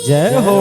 जय हो।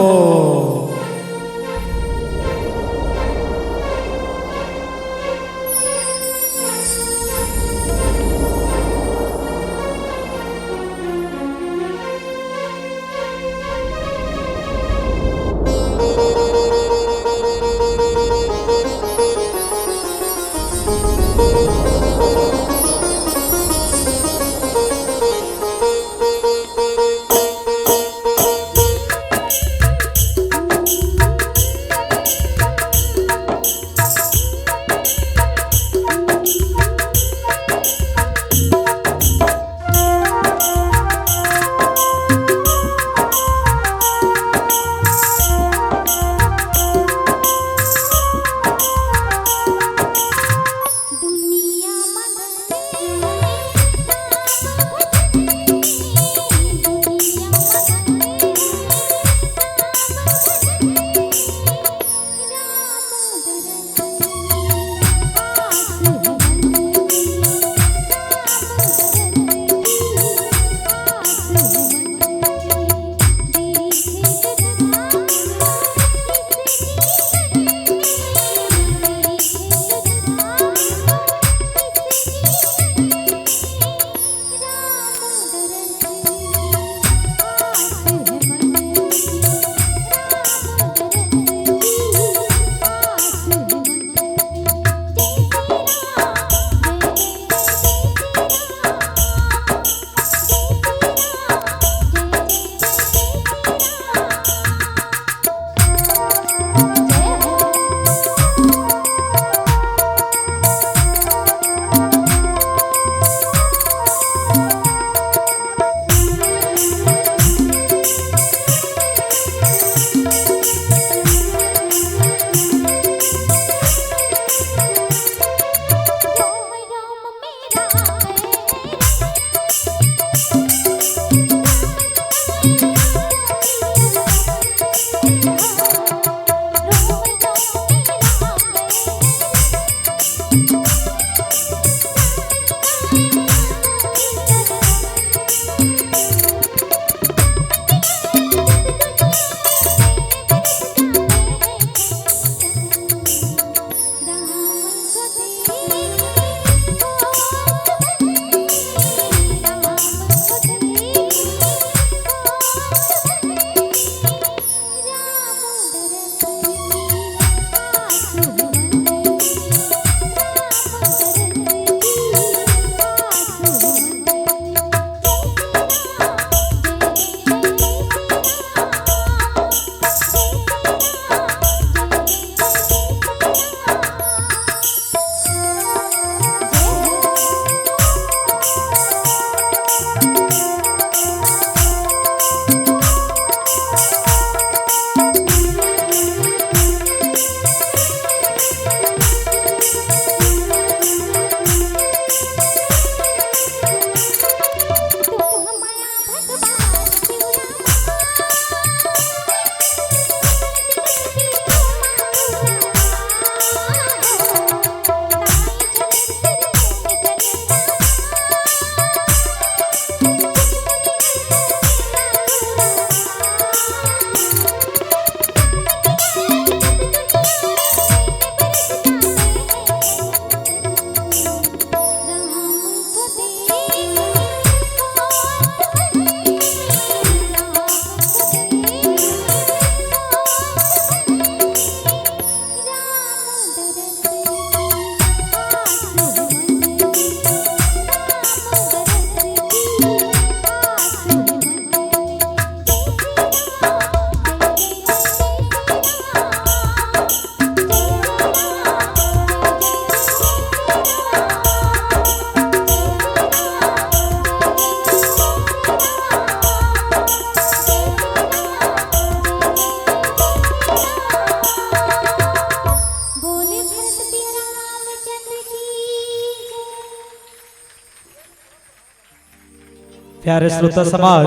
प्यारे श्रोता समाज,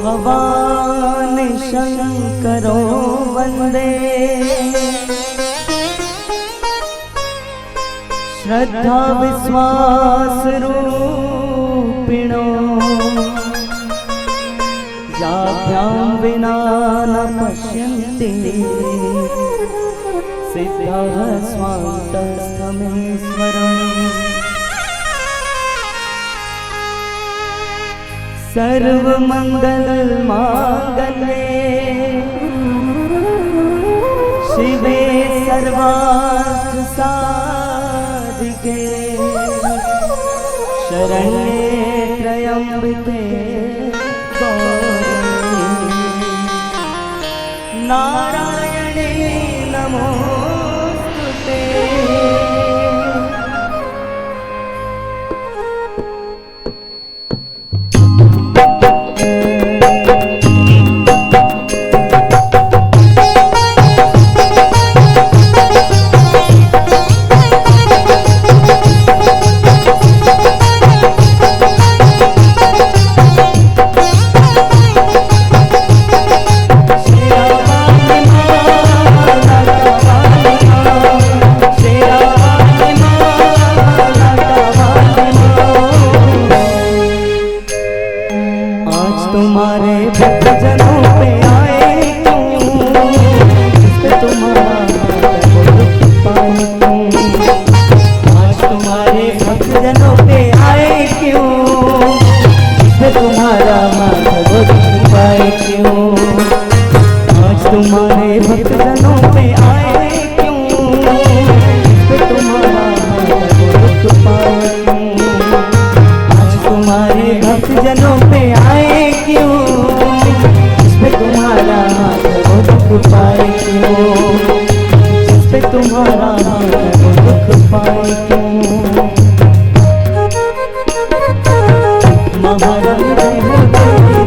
भवानी शंकरो वंदे, श्रद्धा विश्वास रूपिणो साभ्यां विना न पश्यन्ति सिद्धः स्वान्तस्थमेश्वरम् सर्वमङ्गलमाङ्गल्ये शिवे सर्वार्थसाधिके शरण्ये त्र्यम्बके नारायणे नमोस्तुते। तुम्हारे भक्तजनों पे आए क्यों, जिस पे तुम्हारा पाए क्यों। आज तुम्हारे भक्तजनों पे आए क्यों, जिस पे तुम्हारा माधव पाए क्यों। आज तुम्हारे भक्तजनों पे आए क्यों, जिस पे तुम्हारा माधव पाए क्यों। आज तुम्हारे भक्तजनों पे आए क्यों, जिस पे तुम्हारा माधव दुख पाए क्यों, जिस पे तुम्हारा माधव दुख पाए क्यों। महारानी जय हो तेरी,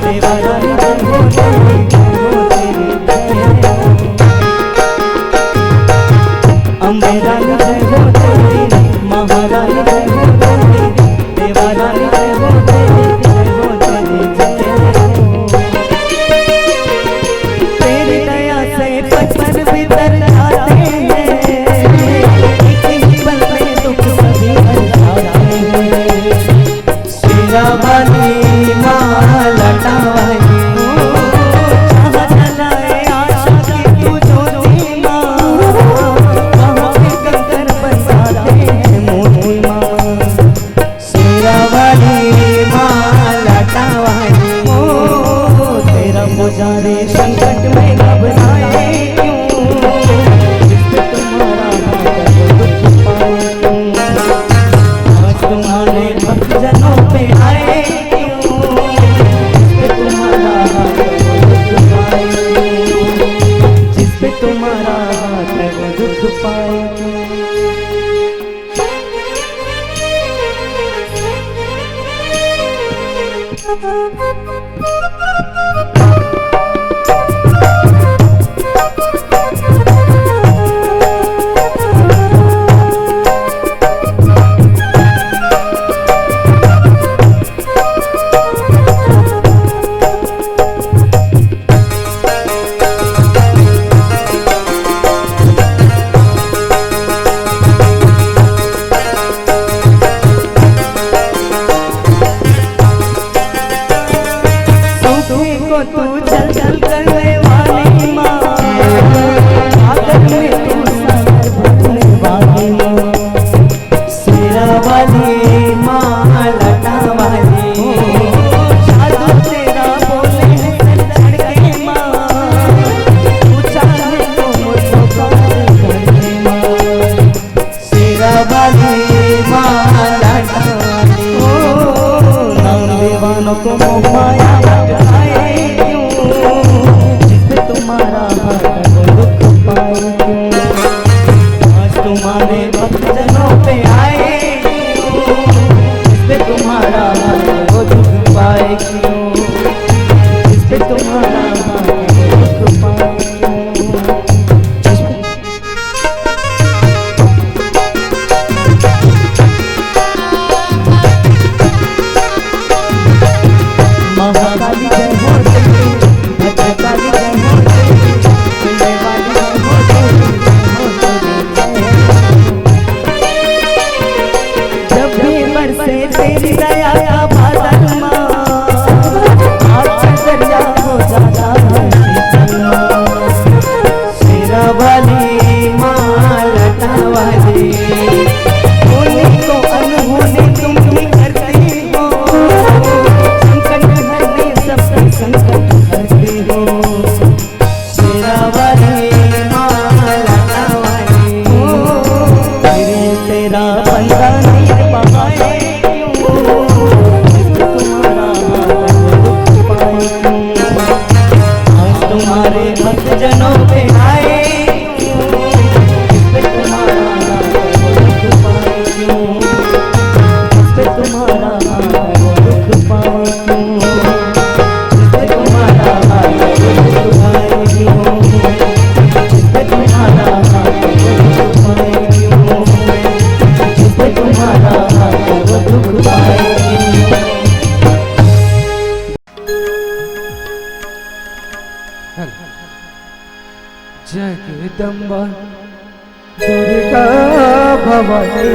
देवारानी जय हो तेरी, जय हो तेरी जय। अम्बे रानी जय हो तेरी, महारानी जय हो तेरी, देवारानी जय हो तेरी, जय हो तेरी जय। तेरी दया से बचपन भीतर जाते हैं, एक ही पल में दुख सभी हर जाते हैं। शेरा वाली माँ लटा वाली जहाँ जलाए आशा की तू ज्योति माँ, वहाँ पे कंकर बरसाते हैं मोती माँ। शेरा वाली माँ लटा वाली ओ तेरा पुजारी संकट में घबराए क्यों, जिस पे तुम्हारा माधव दुख पाए क्यों। आज तुम्हारे भक्तजनों पे आए क्यों, जिस पे तुम्हारा माधव दुख पाए क्यों, जिस पे तुम्हारा माधव दुख पाए क्यों। को तू चल चल करने वाली माँ, आकर में तू सागर भरने वाली माँ। शेरा वाली माँ लटा वाली जादू तेरा बोले है चढ़ के माँ, तू चाहे तो मुझको पार कर दे माँ। शेरा वाली माँ लटा वाली ओ नाम दीवानों को मोह माया भटकाए क्यों, जिस पे तुम्हारा माधव दुख पाए क्यों। आज तुम्हारे भक्तजनों पे आए क्यों, जिस पे तुम्हारा माधव दुख पाए क्यों, जिस पे तुम्हारा माधव दुख पाए क्यों। महाकाली जय हो तेरी, भद्रकाली जय हो तेरी, चरणों में आए इस पे तुम्हारा दुख पाए क्यों, इस पे तुम्हारा दुख पाए क्यों, इस पे तुम्हारा दुख पाए क्यों, इस पे तुम्हारा दुख पाए क्यों, इस पे तुम्हारा दुख पाए क्यों। जगदम्बा दुर्गा भवानी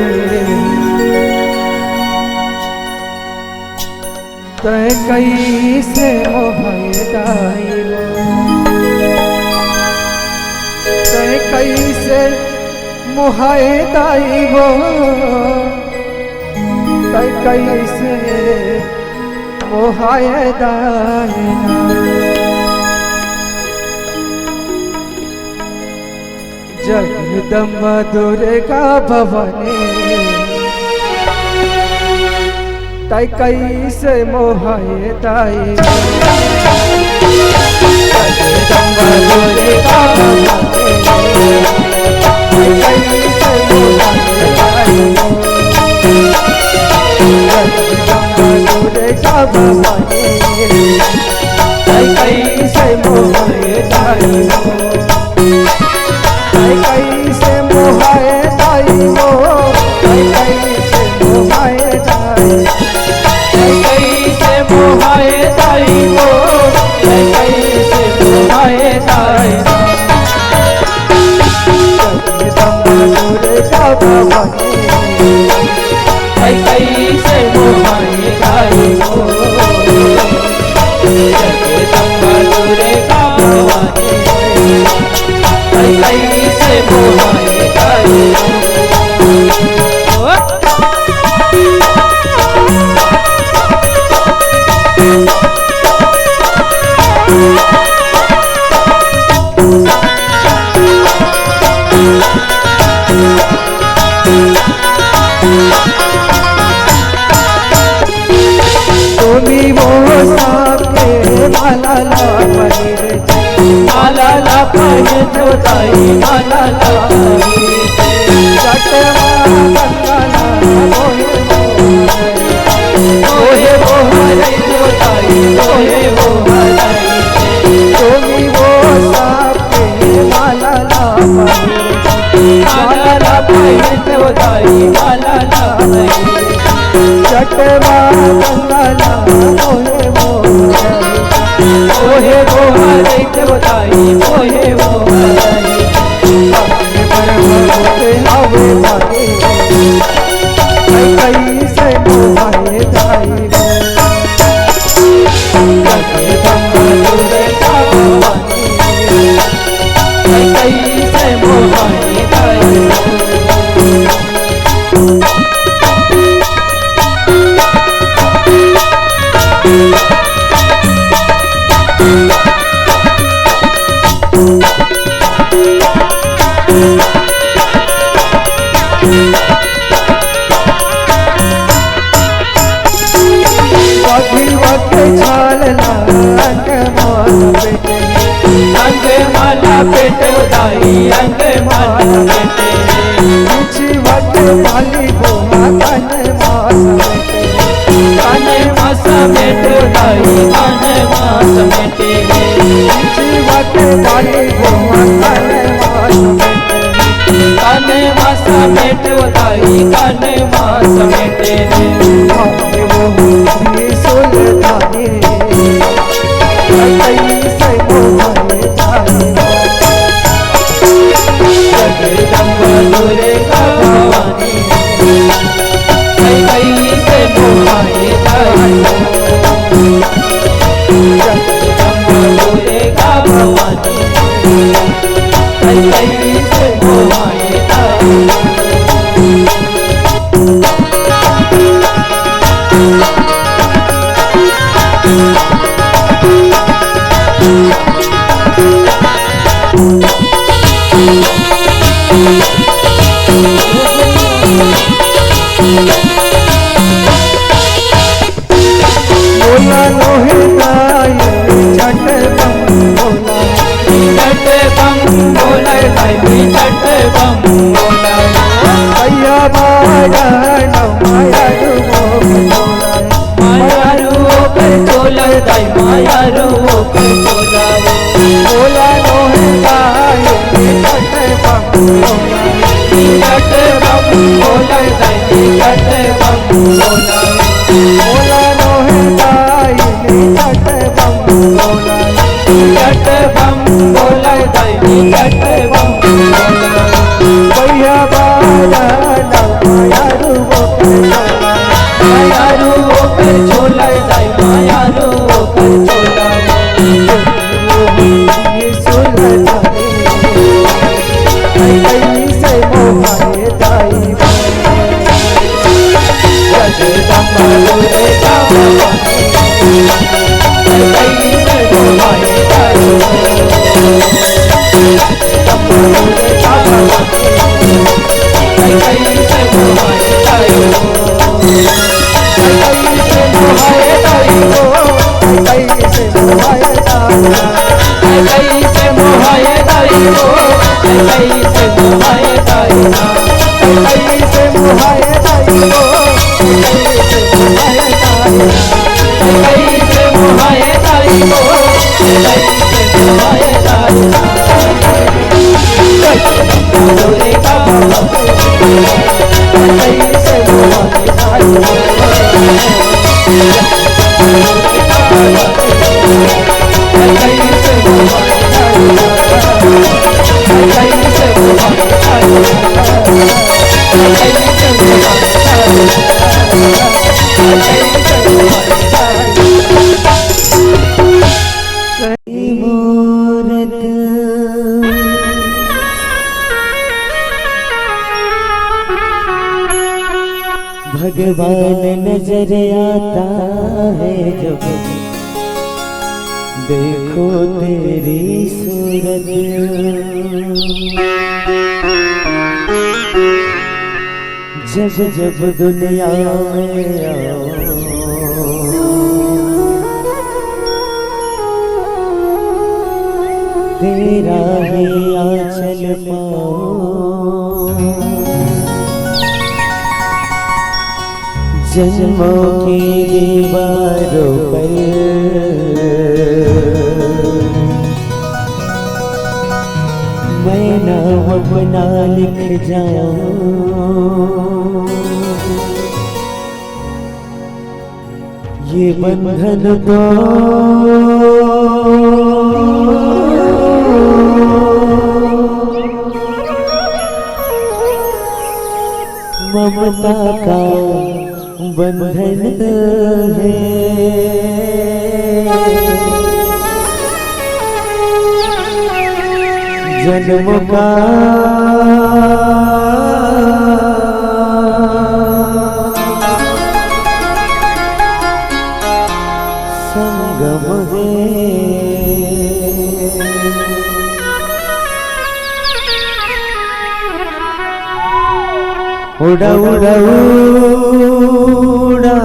तय कैसे मोहदाइलो, तय कैसे मोहदाइलो, तय कैसे मोहदाइलो। जगदम्बा दुर्गा भवानी तय कैसे मोहाए दाई, जगदम्बा दुर्गा भवानी तय कैसे मोहाए दाई, जगदम्बा दुर्गा भवानी तय कैसे मोहाए दाई, कैसे मोहाए दाई वो, कैसे मोहाए दाई, कैसे मोहाए दाई वो, कैसे मोहाए दाई। जगदम्बा दुर्गा भवानी कैसे मोहाए दाई वो, जगदम्बा दुर्गा भवानी कैसे मोहाए दाई। तुम्ही वो साथे माला ला पहिरे, माला ला पहिरे जोताई, माला ला पहिरे जटवा गंगाला मोहे मोहरे जोताई, मोहे मोहरे। तुम्ही वो साथे माला ला पहिरे, माला ला पहिरे जोताई, माला ला पहिरे जटवा गंगाला मोहे मोहरे, मोहे मोहरे जोताई, मोहे मोहरे। अपने पर होते आवे बागे कैसे मोहाए दाई रे, जगदम्बा दुर्गा भवानी कैसे मोहाए दाई। अंगमाला पेट उदाई, अंगमाला पेट वट माली बोहा काने मास मेट उदाई, काने मास मेटे वट माली बोहा काने मास मेट उदाई, काने मास मेटे वो सुल्तानी कैसे मोहाए दाई। जगदम्बा दुर्गा भवानी कैसे मोहाए दाई, जगदम्बा दुर्गा भवानी कैसे मोहाए दाई। बोला लोहे दाई झट बम बोला, झट बम छठ बम बोला भैया बाजा मायारू मायारू कर चोला दाई मायारू कर चोला बोला नोहे गाए छठ बम छठ बम बोला दाई छठ बम बोला बोला नोहे गाए छठ बम छठ बम बोला दाई छठ बम बोला भैया बाजा मायारू मायारू कर चोला दाई मायारू कर चोला जगदम्बा दुर्गा भवानी कैसे मोहाए दाई जगदम्बा दुर्गा भवानी कैसे मोहाए दाई कैसे मोहाए दाई कैसे मोहाए कैसे मोहाए दाई कैसे मोहाए दाई कैसे मोहाए कैसे मोहाए दाई कैसे मोहाए दाई दुर्गा भवानी कैसे मोहाए दाई कैसे मोहाए दाई कैसे मोहाए दाई कैसे मूरत भगवान नजर आता है जब देखो तेरी सूरत जब जब दुनिया में आओ तेरा ही आंचल पाओ जन्मों की दीवारों पर मैं नाम अपना लिख जाऊं ये बंधन तो ममता का बंधन है जन्म का संगम है उड़ा उड़ा उड़ा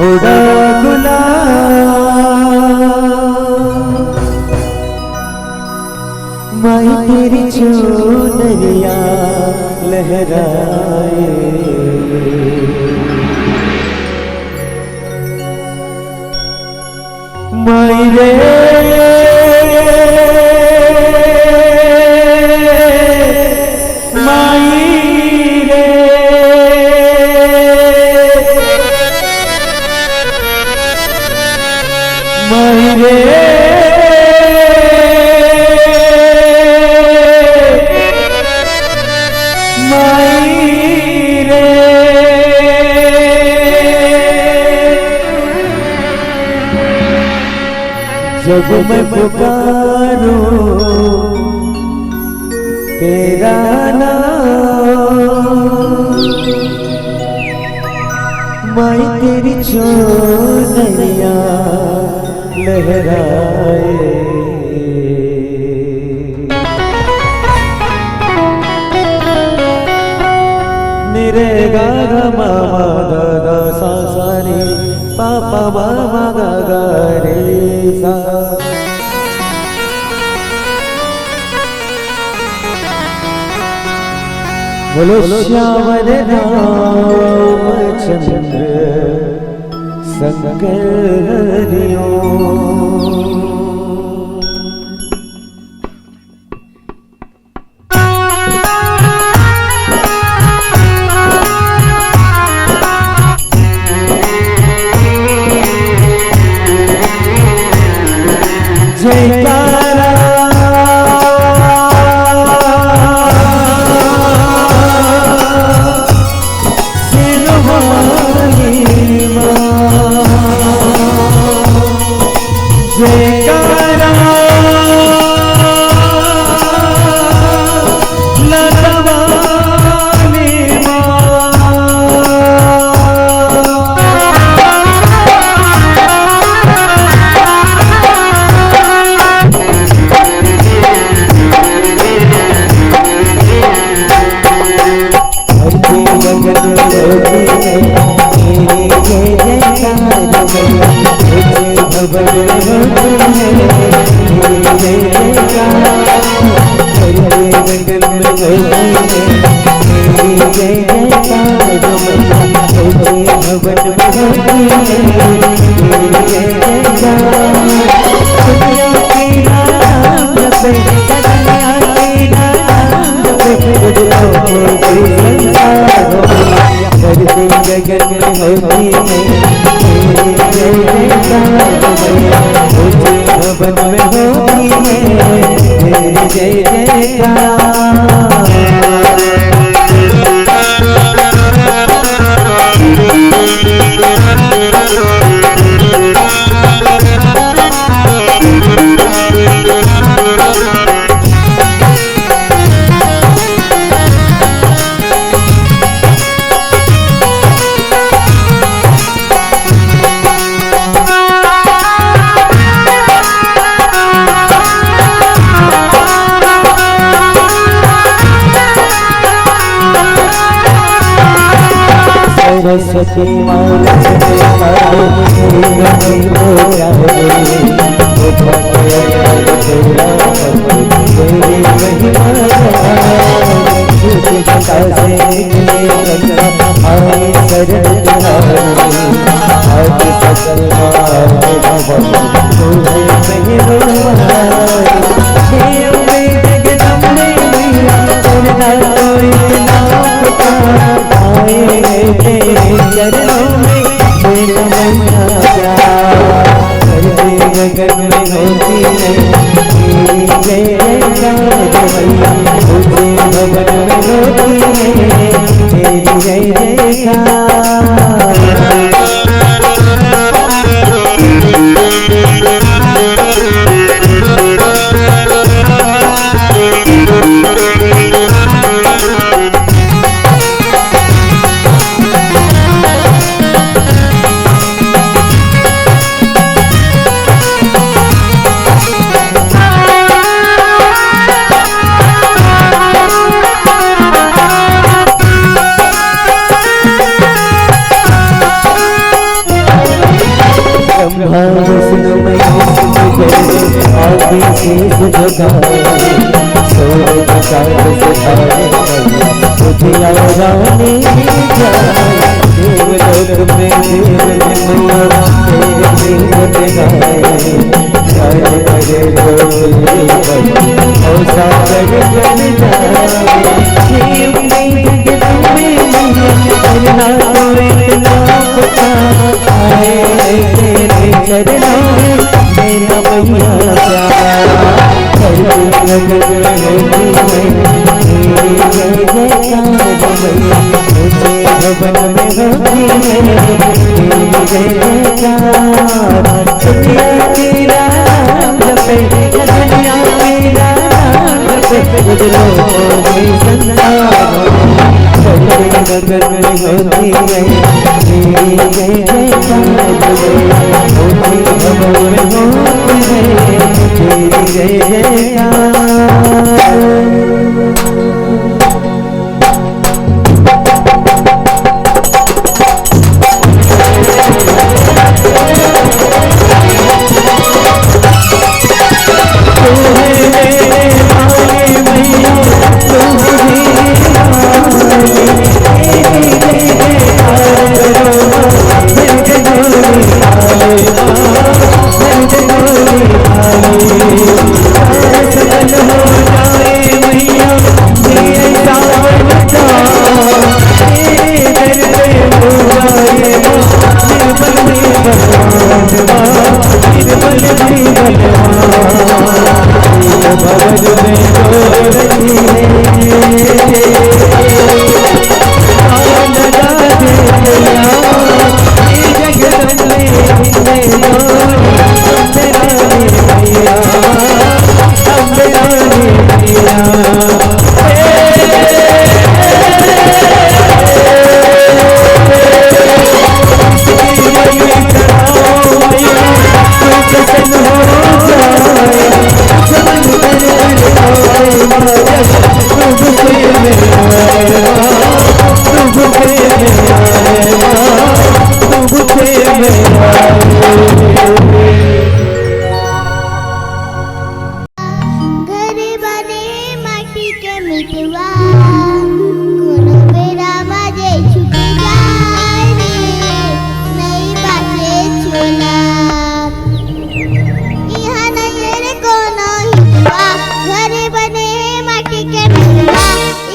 उड़ा गुलाब माई तेरी चुनरिया लहराए माई रे जब मैं पुकारूं तेरा नाम माई तेरी चुनरिया लहराए निरे गा गा मामा गा गा सा सा रे पापा मामा गा गा रे सा बोलो श्यावर रामचंद्र शंकर हरिओ। जयकारा सिरवाली माँ, जयकारा लखवाली जगत में होती है भवन में होती है जय सरस्वती माता चरणों में जगत में होती है जय भवन में होती है जय भवन में रो रही है लगा दे मैया जगदम्बे हिंदे अम्बे रानी मैया अम्बे रानी मैया घर बने माटी के मिटवा कोनो बेरा बाजे छूट जाए रे नहीं बाजे चोला यहाँ नहीं रे कोनो हितवा घर बने माटी के मिटवा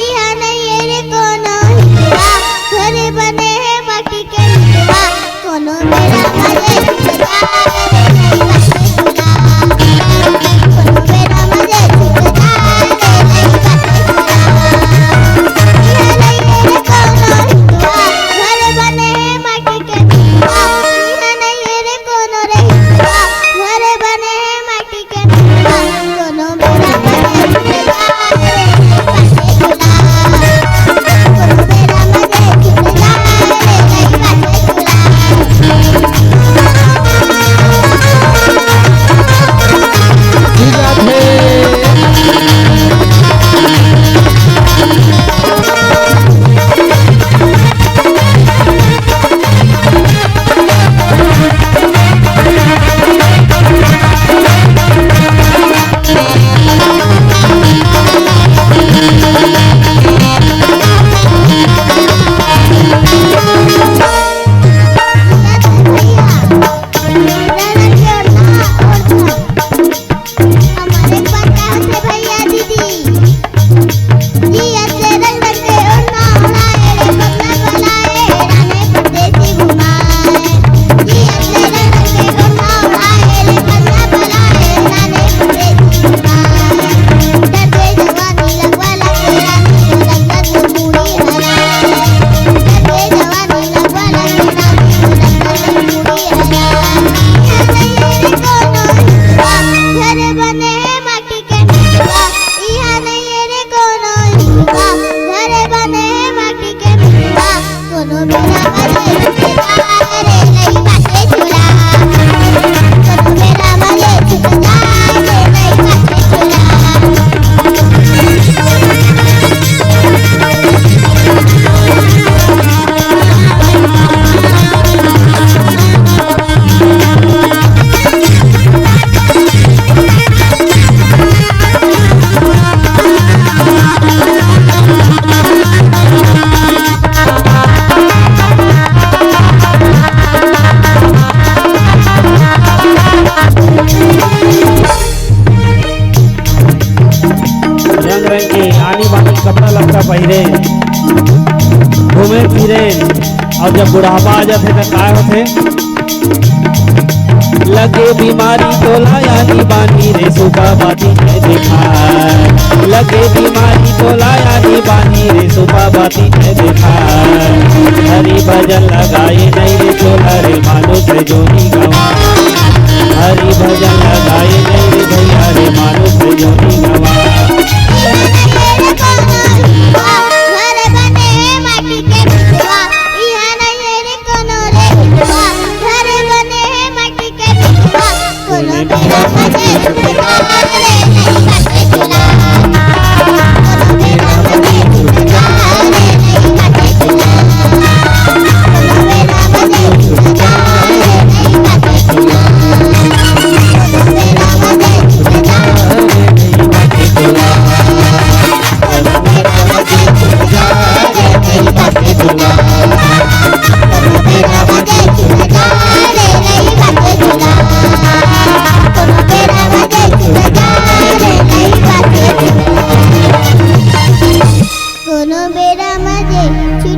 यहाँ नहीं रे कोनो हितवा घर बने माटी के मिटवा कोनो बेरा बाजे छूट जाए रे नहीं बाजे चोला कोनो बेरा बाजे छूट जाए रे नहीं बाजे चोला घर बने माटी के मिटवा यहाँ नहीं रे कोनो रे हितवा घर बने माटी के मिटवा कोनो बेरा बाजे छूट जाए रे नहीं बाजे चोला कोनो बेरा बाजे छूट जाए रे नहीं बाजे हमारे पता है भैया दीदी जी ऐसे रंग रंग के उड़ना उड़ाए रे बगला बगलाए राने परदेसी घुमाए जी ऐसे रंग रंग के उड़ना उड़ाए रे बगला बगलाए राने परदेसी घुमाए डरते जवानी लगवा लगे रानी को लगता तो पूरी हराए डरते जवानी लगवा लगे रानी को लगता तो पूरी हराए घर बने माटी के मिटवा यहाँ नहीं रे कोनो हितवा घर बने माटी के मिटवा कोनो बेरा बाजे छूट जाए रे नहीं बाजे चोला कोनो बेरा बाजे छूट जाए रे नहीं बाजे चोला रंग रंग के आनी बानी कपड़ा लत्ता पहिरे घूमे फिरे और जब बुढ़ापा आ जाते तो काय होते लगे बीमारी तोला यानी बानी रे सुबह बाती है देखा लगे बीमारी तोला यानी बानी रे सुबह बाती है देखा हरी भजन लगाए नहीं रे चोला रे मानो से जोनी गवा हरी भजन लगाए नहीं रे भैया रे मानो से जोनी गवा घर बने माटी के मिटवा यहाँ नहीं रे कोनो रे हितवा घर बने माटी के मिटवा कोनो बेरा बाजे छूट जाए रे नहीं बाजे चोला कोनो बेरा बाजे छूट जाए रे नहीं बाजे चोला कोनो बेरा बाजे छूट जाए रे नहीं बाजे चोला कोनो बेरा बाजे छूट जाए रे नहीं बाजे चोला कोनो बेरा बाजे छूट जाए रे नहीं बाजे चोला कोनो बेरा बाजे छूट जाए रे नहीं बाजे चोला कोनो बेरा बाजे छूट जाए रे नहीं बाजे चोला कोनो बेरा बाजे छूट